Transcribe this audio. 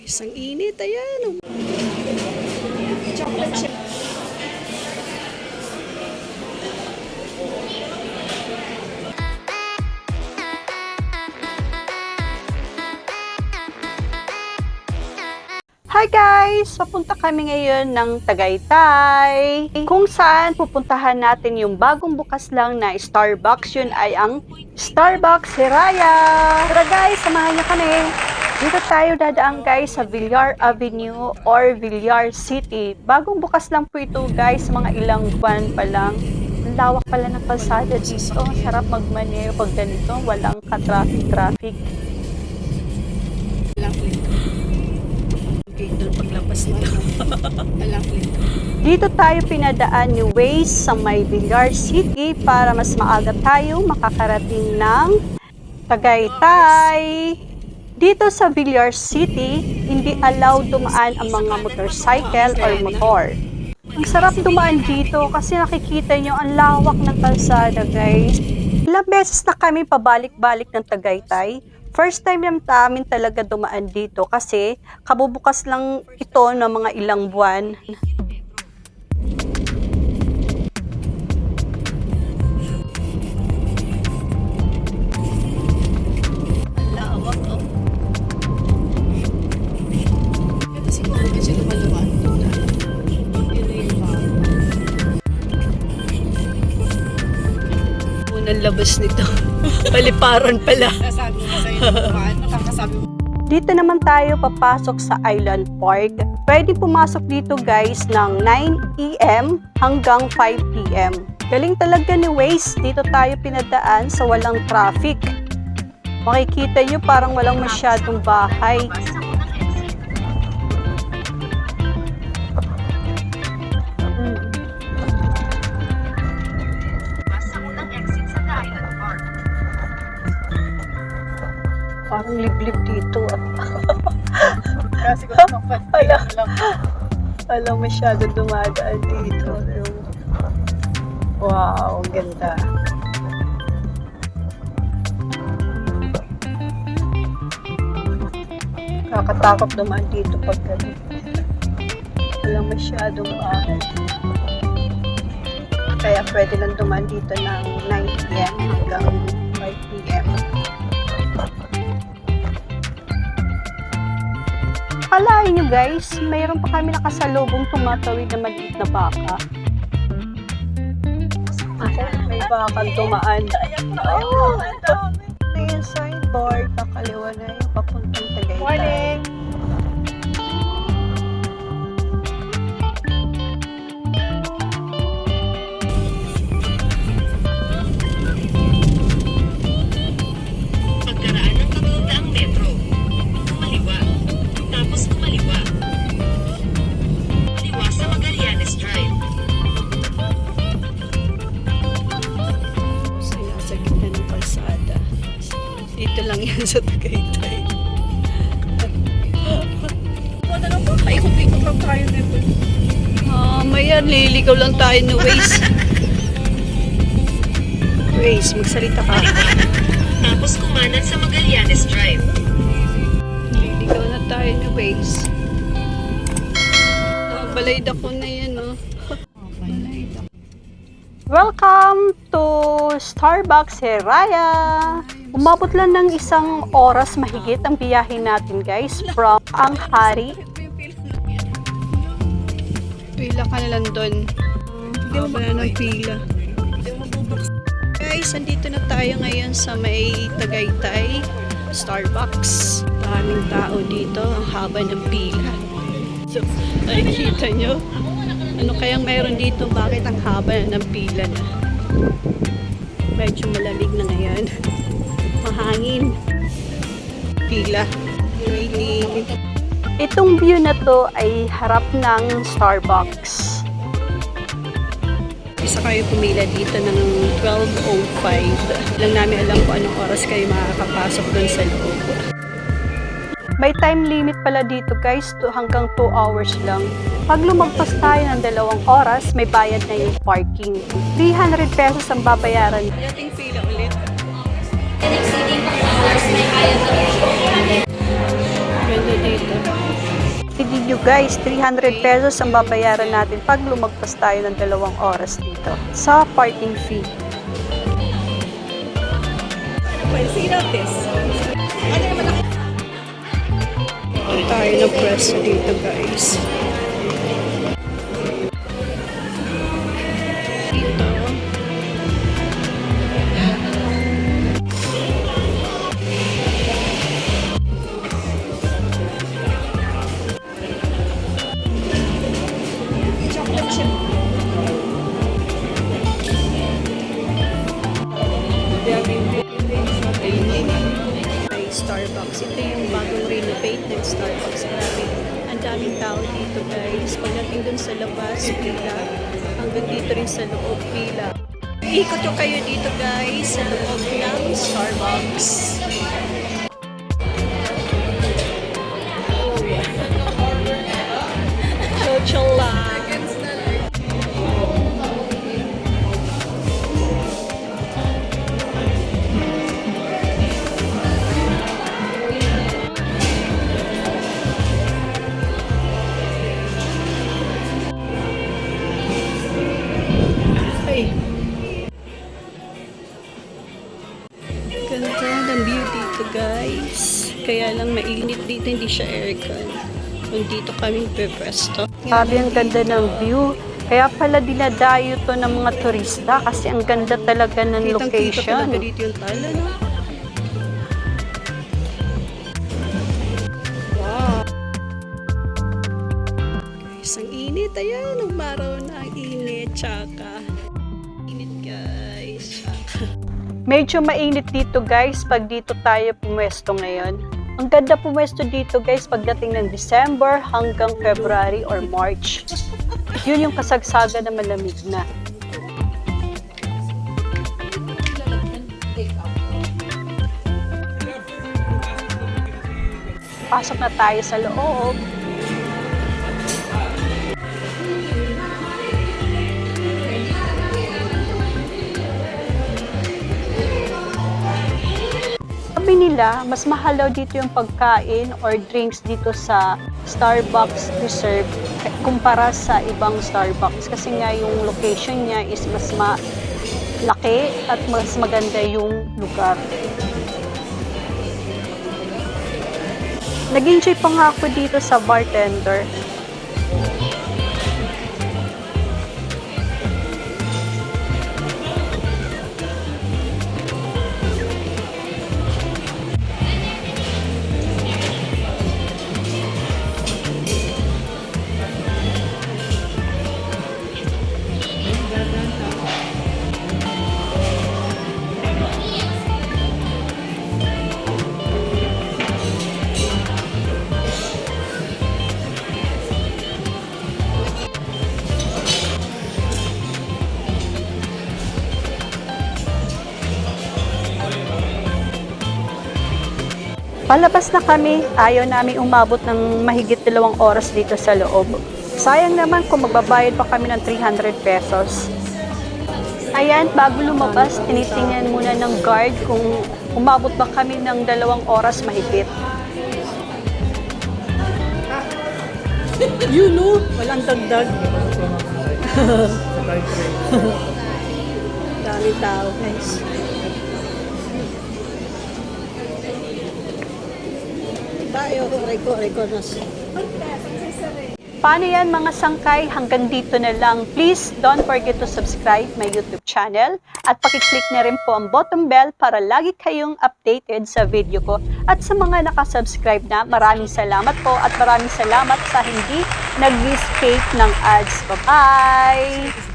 Isang init, ayan. Chocolate chip. Hi guys! Papunta kami ngayon ng Tagaytay, kung saan pupuntahan natin yung bagong bukas lang na Starbucks. Yun ay ang Starbucks Hiraya. Tara guys, samahan niyo kami. Dito tayo dadaan guys sa Villar Avenue or Villar City. Bagong bukas lang po ito guys, mga ilang buwan pa lang. Ang lawak pala ng kalsada dito. Sarap magmaneho pag ganito, walang ka-traffic. Paglapas nito. Dito tayo pinadaan ni Waze sa may Villar City para mas maaga tayo makakarating ng Tagaytay. Dito sa Villar City, hindi allowed dumaan ang mga motorcycle or motor. Ang sarap dumaan dito kasi nakikita nyo ang lawak ng kalsada guys. Ilang beses na kami pabalik-balik ng Tagaytay. First time namin talaga dumaan dito kasi kabubukas lang ito ng mga ilang buwan. Lawak oh. Ito siguro kasi lumaluan. Unang labas nito. Paliparon pala. Dito naman tayo papasok sa Island Park. Pwede pumasok dito guys ng 9 AM hanggang 5 PM. Galing talaga ni Waze. Dito tayo pinadaan sa walang traffic. Makikita nyo parang walang masyadong bahay. Parang liblib dito. Kasi kung mapatay lang. Walang masyadong dumadaan dito. Wow, ang ganda. Kakatakot dumaan dito pag gabi. Walang masyadong bahay. Kaya pwede lang dumaan dito ng 9 PM hanggang 5 PM. Akalain nyo guys, mayroon pa kami nakasalubong tumatawid na maliit na baka. May bakang dumaan. Oh, may yung signboard. Pakaliwa na yung papuntang Tagaytay. Morning! Pagkaraan ng papuntaang metro, kumaliwa, tapos kumaliwa. Liwa sa Magallanes Drive. Sa gitna ng kalsada. Dito lang yan sa Tagaytay. Ano lang po? Paikot-ikot lang tayo dito. Maya, liligaw lang tayo ni Waze. Waze, magsalita ka. Tapos kumanan sa Magallanes Drive. Liligaw na tayo ni Waze. Balayda ko na yan, oh. Welcome to Starbucks Hiraya. Umabot lang ng isang oras mahigit ang biyahe natin guys from Anghari. Pila ka na lang doon. Hindi mo na ng pila. Guys, andito na tayo ngayon sa may Tagaytay Starbucks. Maraming tao dito, ang haba ng pila. So, nakikita nyo? Ano kayang mayroon dito? Bakit ang haba ng pila na? Medyo malamig na ngayon. Mahangin. Pila. Really. Itong view na to ay harap ng Starbucks. Isa kayo pumila dito ng 12:05. Lang namin alam kung anong oras kayo makakapasok dun sa loob. May time limit pala dito guys, hanggang 2 hours lang. Pag lumagpas tayo ng 2 oras, may bayad na yung parking. 300 pesos ang babayaran. Dating pila ulit. Ganda dito. Hindi nyo guys, 300 pesos ang babayaran natin pag lumagpas tayo ng 2 oras dito sa parking fee. Pwede, sige natin. Ano naman ako? Tayo ng pwesto dito guys. Dito. Chocolate chip. Ay, Starbucks. Ito yung bagong renovate ng Starbucks. Grabe. Ang daming tao dito guys. Pagdating dun sa labas, pila. Hanggang dito rin sa loob, pila. Ikot ko kayo dito guys sa loob ng Starbucks. Social lang. Ay. Ganda ng view dito guys. Kaya lang mainit dito, hindi siya aircon. Kung dito kami pwesto. Sabi ang ganda ng view. Kaya pala dinadayo to ng mga turista kasi ang ganda talaga ng location. Kitang-kita talaga dito yung tala, no? Wow! Guys, ang init. Ayan, umaraw na ang init. Tsaka, init guys. Tsaka. Medyo mainit dito guys pag dito tayo pumwesto ngayon. Ang ganda pumwesto dito guys pagdating ng December hanggang February or March. Yun yung kasagsagan na malamig na. Pasok na tayo sa loob. Sabi nila, mas mahal daw dito yung pagkain or drinks dito sa Starbucks Reserve kumpara sa ibang Starbucks kasi nga yung location niya is mas malaki at mas maganda yung lugar. Nag-enjoy pa nga ako dito sa bartender. Palabas na kami, ayaw namin umabot ng mahigit 2 oras dito sa loob. Sayang naman kung magbabayad pa kami ng 300 pesos. Ayan, bago lumabas, tinitingnan muna ng guard kung umabot ba kami ng 2 oras mahigit. Yun no, walang dagdag. Daming tao guys. Tayo, record na siya. Paano yan mga sangkay? Hanggang dito na lang. Please don't forget to subscribe my YouTube channel at pakiclick na rin po ang bottom bell para lagi kayong updated sa video ko. At sa mga nakasubscribe na, maraming salamat po at maraming salamat sa hindi nag-escape ng ads. Bye-bye!